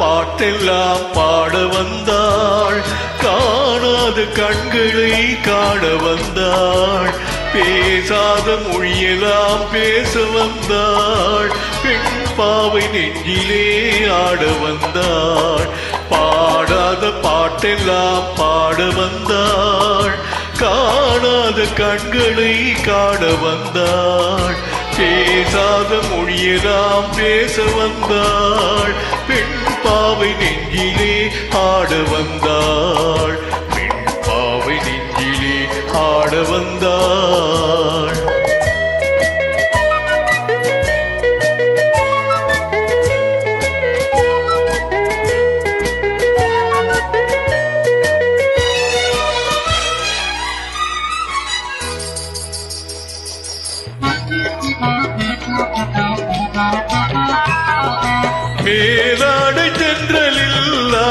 பாட்டெல்லாம் பாட வந்தாள், காணாத கண்களை காண வந்தாள், பேசாத மொழியெல்லாம் பேச வந்தாள், பெண் பாவை நெஞ்சிலே ஆட வந்தாள், பாடாத பாட்டெல்லாம் பாட வந்தாள், காணாத கண்களை காண வந்தாள், பேசாத மொழியெல்லாம் பேச வந்தாள், பெண் பாவை நெஞ்சிலே ஆட வந்தாள், பெண் பாவை நெஞ்சிலே ஆட வந்தாள். மேலாடை தென்றலில்லா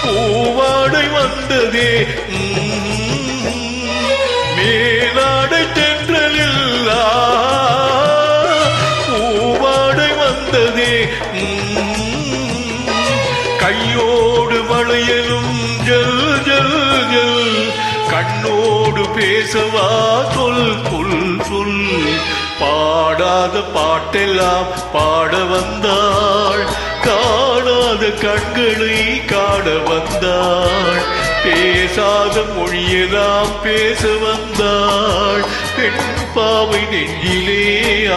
பூவாடை வந்ததே, மேலாடை தென்றலில்லா பூவாடை வந்ததே, கையோடு வளையலும் ஜல் ஜல் ஜல், கண்ணோடு பேசவா சொல் சொல் சொல், பாடாத பாட்டெல்லாம் பாட வந்தாள், காணாத கண்களை காண வந்தாள், பேசாத மொழியெல்லாம் பேச வந்தாள், பெண் பாவை நெஞ்சிலே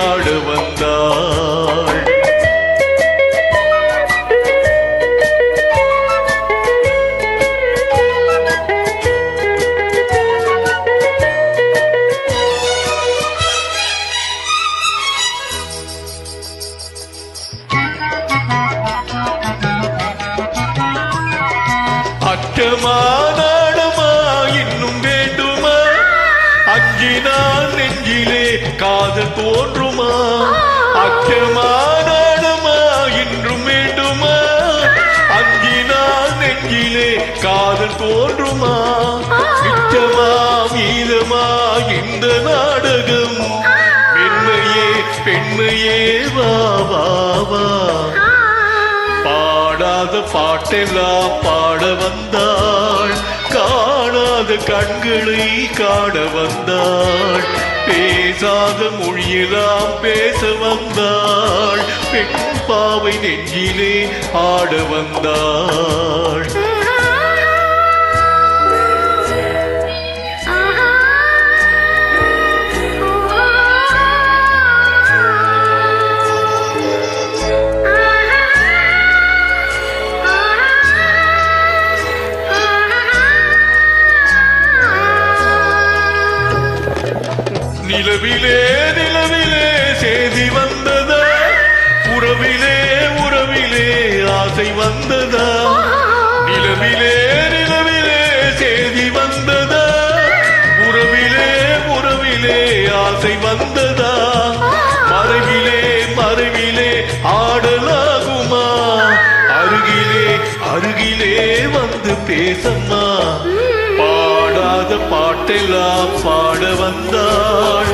ஆட வந்தாள். அச்சமா நாடமா இன்னும் வேண்டுமா, அஞ்சினால் நெஞ்சிலே காதல் தோன்றுமா, அச்சமா நாடமா இன்னும் வேண்டுமா, அஞ்சினால் நெஞ்சிலே காதல் தோன்றுமா, நிச்சயமா மீதமா இந்த நாடகம், மென்மையே பெண்மையே வா வா வா, பாடாத பாட்டெல்லாம் பாட வந்தாள், காணாத கண்களை காண வந்தாள், பேசாத மொழியெல்லாம் பேச வந்தாள், பெண் பாவை நெஞ்சிலே ஆட வந்தாள். நிலவிலே நிலவிலே செய்தி வந்ததா, உறவிலே உறவிலே ஆசை வந்ததா, நிலவிலே நிலவிலே செய்தி வந்ததா, உறவிலே உறவிலே ஆசை வந்ததா, மறைவிலே மறைவிலே ஆடலாகுமா, அருகிலே அருகிலே வந்து பேசம்மா, பாடாத பாட்டெல்லாம் பாட வந்தாள்,